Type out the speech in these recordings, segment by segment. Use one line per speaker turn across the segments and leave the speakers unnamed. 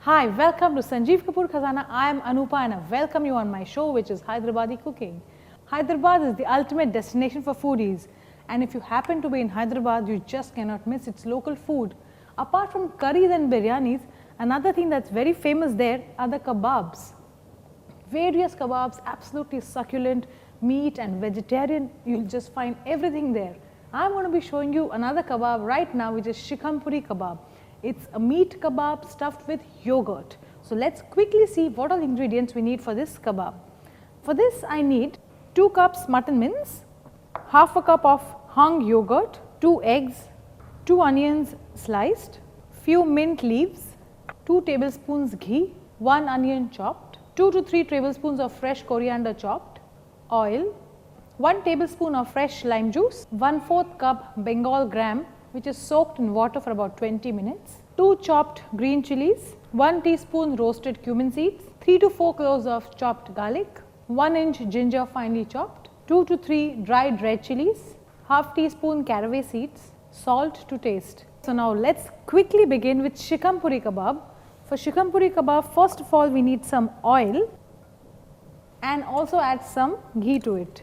Hi, welcome to Sanjeev Kapoor Khazana. I am Anupa and I welcome you on my show, which is Hyderabadi cooking. Hyderabad is the ultimate destination for foodies, and if you happen to be in Hyderabad, you just cannot miss its local food. Apart from curries and biryanis, another thing that's very famous there are the kebabs. Various kebabs, absolutely succulent, meat and vegetarian, you'll just find everything there. I'm going to be showing you another kebab right now, which is Shikhampuri Kabab. It's a meat kebab stuffed with yogurt. So let's quickly see what are the ingredients we need for this kebab. For this I need 2 cups mutton mince, half a cup of hung yogurt, 2 eggs, 2 onions sliced, few mint leaves, 2 tablespoons ghee, 1 onion chopped, 2 to 3 tablespoons of fresh coriander chopped, oil, 1 tablespoon of fresh lime juice, 1/4 cup Bengal gram which is soaked in water for about 20 minutes, 2 chopped green chilies, 1 teaspoon roasted cumin seeds, 3 to 4 cloves of chopped garlic, 1 inch ginger finely chopped, 2 to 3 dried red chilies, half teaspoon caraway seeds, salt to taste. So now let's quickly begin with Shikhampuri Kabab. For Shikhampuri Kabab, first of all we need some oil and also add some ghee to it.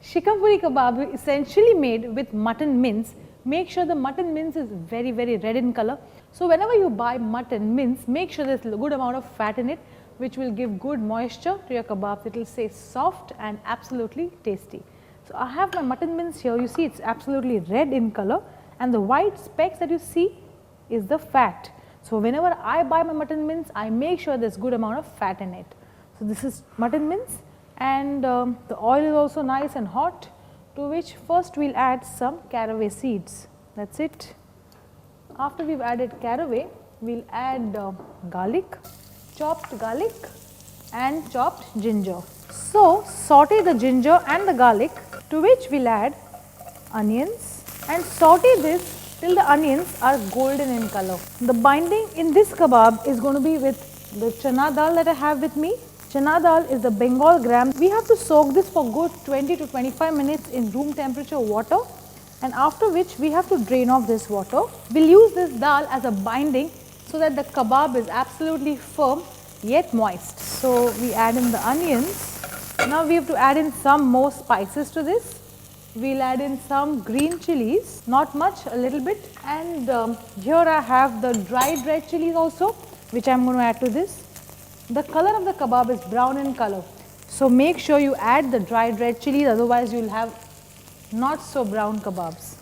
Shikhampuri Kabab is essentially made with mutton mince. Make sure the mutton mince is very red in color. So whenever you buy mutton mince, make sure there's a good amount of fat in it, which will give good moisture to your kebab. It will stay soft and absolutely tasty. So I have my mutton mince here. You see it's absolutely red in color, and the white specks that you see is the fat. So whenever I buy my mutton mince, I make sure there's good amount of fat in it. So this is mutton mince, and the oil is also nice and hot, to which first we will add some caraway seeds. That is it. After we have added caraway, we will add garlic, chopped garlic and chopped ginger. So saute the ginger and the garlic, to which we will add onions and saute this till the onions are golden in color. The binding in this kebab is going to be with the chana dal that I have with me. Chana dal is the Bengal gram. We have to soak this for good 20 to 25 minutes in room temperature water, and after which we have to drain off this water. We will use this dal as a binding so that the kebab is absolutely firm yet moist. So we add in the onions. Now we have to add in some more spices to this. We will add in some green chilies, not much, a little bit, and here I have the dried red chilies also, which I am going to add to this. The color of the kebab is brown in color, so make sure you add the dried red chilies, otherwise you will have not so brown kebabs.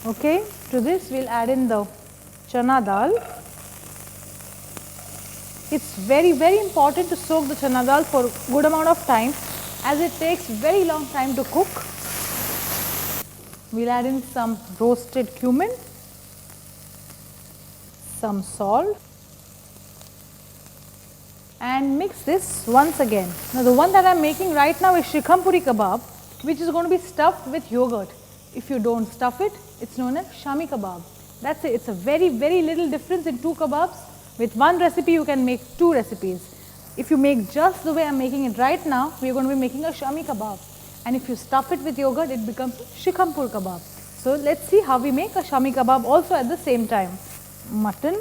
Okay, to this we will add in the chana dal. It's very important to soak the chana dal for a good amount of time, as it takes very long time to cook. We will add in some roasted cumin, some salt, and mix this once again. Now the one that I am making right now is Shikhampuri Kabab, which is going to be stuffed with yogurt. If you don't stuff it, it's known as Shami Kabab. That's it. It's a very little difference in 2 kebabs. With one recipe you can make 2 recipes. If you make just the way I am making it right now, we are going to be making a Shami Kabab, and if you stuff it with yogurt, it becomes Shikhampur Kabab. So let's see how we make a Shami Kabab also at the same time. Mutton.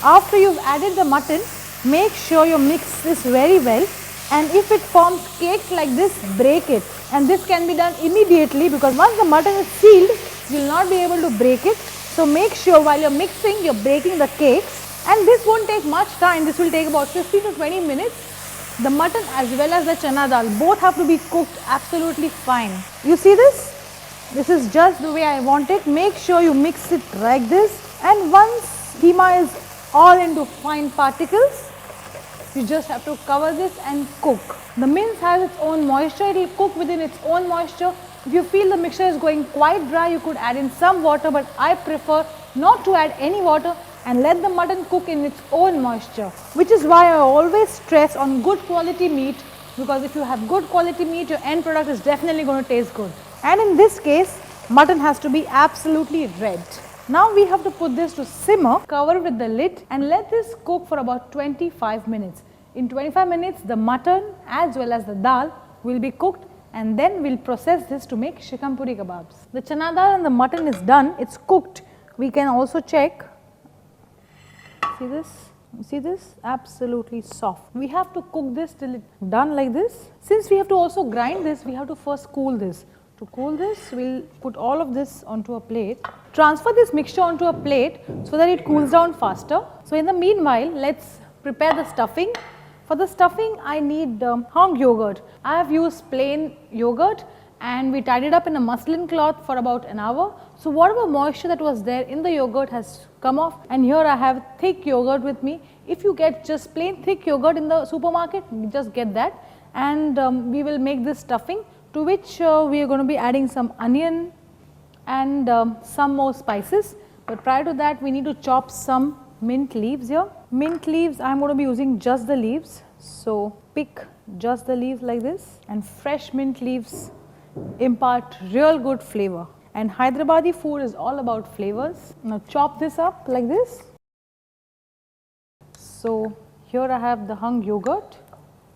After you've added the mutton, make sure you mix this very well, and if it forms cakes like this, break it, and this can be done immediately, because once the mutton is sealed, you will not be able to break it. So make sure while you are mixing, you are breaking the cakes, and this won't take much time. This will take about 15 to 20 minutes. The mutton as well as the chana dal both have to be cooked absolutely fine. You see this? This is just the way I want it. Make sure you mix it like this, and once keema is all into fine particles, you just have to cover this and cook. The mince has its own moisture, it will cook within its own moisture. If you feel the mixture is going quite dry, you could add in some water, but I prefer not to add any water and let the mutton cook in its own moisture, which is why I always stress on good quality meat, because if you have good quality meat, your end product is definitely going to taste good. And in this case, mutton has to be absolutely red. Now we have to put this to simmer, cover with the lid, and let this cook for about 25 minutes. In 25 minutes, the mutton as well as the dal will be cooked, and then we will process this to make Shikhampuri Kababs. The chana dal and the mutton is done, it's cooked. We can also check See this? See this? Absolutely soft. We have to cook this till it's done like this. Since we have to also grind this, we have to first cool this. To cool this, we'll put all of this onto a plate. Transfer this mixture onto a plate so that it cools down faster. So in the meanwhile, let's prepare the stuffing. For the stuffing, I need hung yogurt. I have used plain yogurt and we tied it up in a muslin cloth for about an hour. So whatever moisture that was there in the yogurt has come off, and here I have thick yogurt with me. If you get just plain thick yogurt in the supermarket, just get that, and we will make this stuffing, to which we are going to be adding some onion and some more spices. But prior to that, we need to chop some mint leaves here. Mint leaves, I am going to be using just the leaves. So pick just the leaves like this, and fresh mint leaves impart real good flavor, and Hyderabadi food is all about flavors. Now chop this up like this. So here I have the hung yogurt,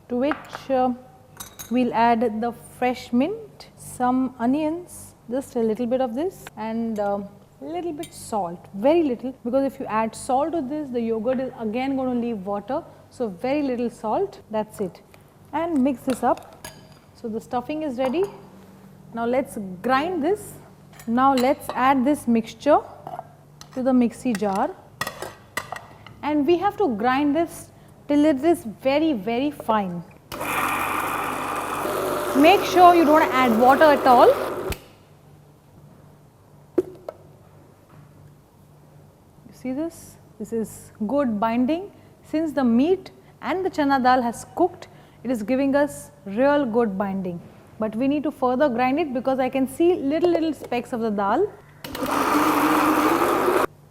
to which we'll add the fresh mint, some onions, just a little bit of this, and little bit salt, very little, because if you add salt to this, the yogurt is again going to leave water, so very little salt, that's it, and mix this up. So the stuffing is ready. Now let's grind this. Now let's add this mixture to the mixie jar, and we have to grind this till it is very fine. Make sure you don't add water at all. You see this? This is good binding. Since the meat and the chana dal has cooked, it is giving us real good binding. But we need to further grind it because I can see little specks of the dal.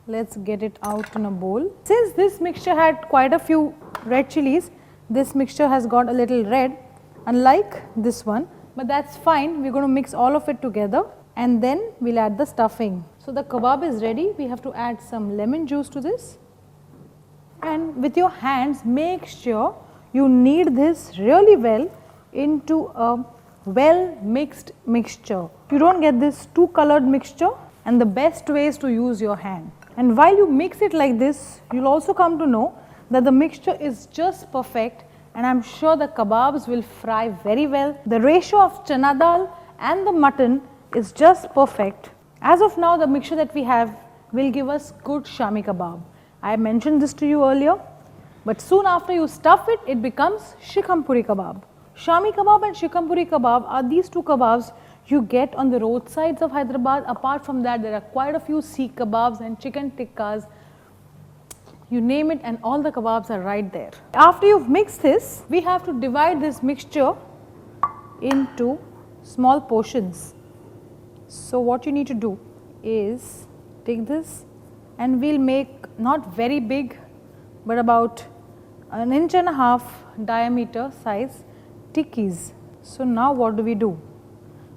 Let's get it out in a bowl. Since this mixture had quite a few red chilies, this mixture has got a little red, unlike this one, but that's fine. We're going to mix all of it together and then we'll add the stuffing. So the kebab is ready. We have to add some lemon juice to this, and with your hands make sure you knead this really well into a well mixed mixture. You don't get this two colored mixture, and the best way is to use your hand. And while you mix it like this, you'll also come to know that the mixture is just perfect, and I'm sure the kebabs will fry very well. The ratio of chana dal and the mutton is just perfect. As of now, the mixture that we have will give us good shami kebab. I mentioned this to you earlier, but soon after you stuff it, it becomes shikhampuri kabab. Shami kebab and shikampuri kabab are these two kebabs you get on the roadsides of Hyderabad. Apart from that, there are quite a few seekh kebabs and chicken tikkas. You name it and all the kebabs are right there. After you've mixed this, we have to divide this mixture into small portions. So what you need to do is take this, and we'll make not very big but about 1.5 inch diameter size tikkis. So now what do?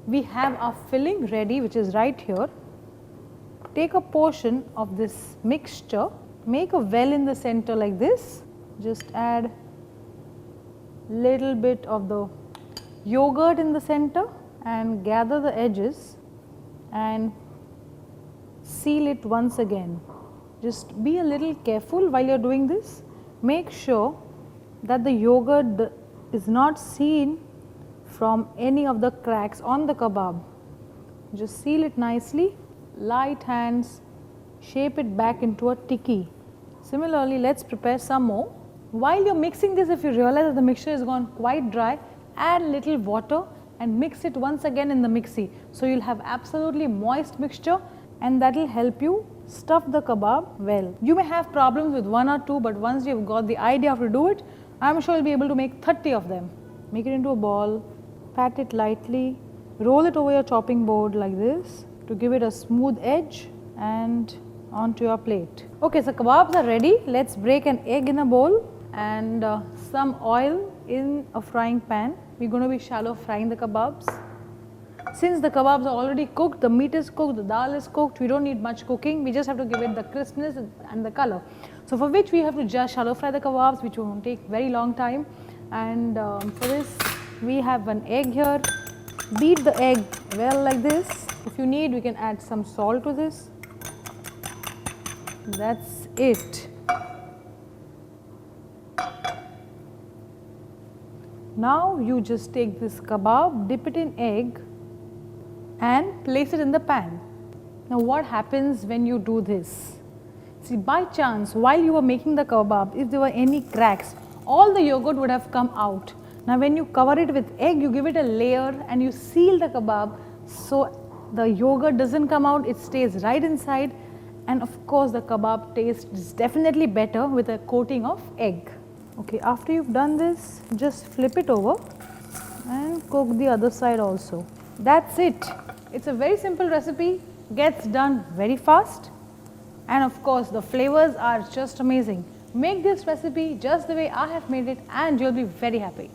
We have our filling ready, which is right here. Take a portion of this mixture, make a well in the center like this, just add little bit of the yogurt in the center and gather the edges and seal it once again. Just be a little careful while you are doing this. Make sure that the yogurt is not seen from any of the cracks on the kebab. Just seal it nicely, light hands, shape it back into a tikki. Similarly, let's prepare some more. While you are mixing this, if you realize that the mixture has gone quite dry, add little water and mix it once again in the mixie. So you will have absolutely moist mixture, and that will help you stuff the kebab well. You may have problems with 1 or 2, but once you have got the idea how to do it, I am sure you will be able to make 30 of them. Make it into a ball, pat it lightly, roll it over your chopping board like this to give it a smooth edge and onto your plate. Okay, so kebabs are ready. Let's break an egg in a bowl and some oil in a frying pan. We're going to be shallow frying the kebabs. Since the kebabs are already cooked, the meat is cooked, the dal is cooked, we don't need much cooking. We just have to give it the crispness and the color. So for which we have to just shallow fry the kebabs, which won't take very long time. And for this, we have an egg here. Beat the egg well like this. If you need, we can add some salt to this. That's it. Now you just take this kebab, dip it in egg and place it in the pan. Now what happens when you do this? See, by chance, while you were making the kebab, if there were any cracks, all the yogurt would have come out. Now when you cover it with egg, you give it a layer and you seal the kebab so the yogurt doesn't come out, it stays right inside, and of course the kebab taste is definitely better with a coating of egg. Okay, after you've done this, just flip it over and cook the other side also. That's it. It's a very simple recipe, gets done very fast, and of course the flavors are just amazing. Make this recipe just the way I have made it and you'll be very happy.